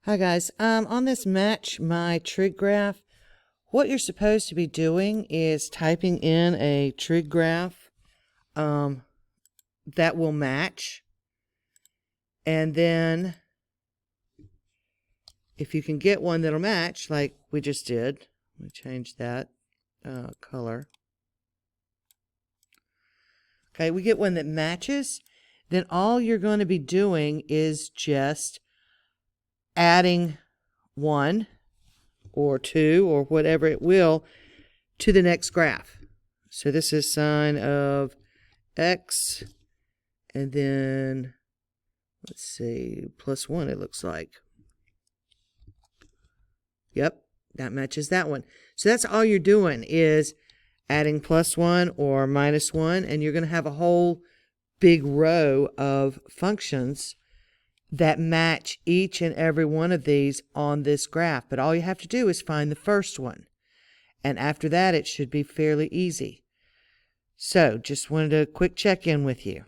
Hi guys, on this match my trig graph, what you're supposed to be doing is typing in a trig graph that will match, and then if you can get one that'll match like we just did, let me change that color. Okay, we get one that matches, then all you're going to be doing is just adding 1 or 2 or whatever it will to the next graph. So this is sine of x, and then let's see, plus 1 it looks like. Yep, that matches that one. So that's all you're doing is adding plus 1 or minus 1, and you're going to have a whole big row of functions that match each and every one of these on this graph. But all you have to do is find the first one. And after that, it should be fairly easy. So just wanted a quick check-in with you.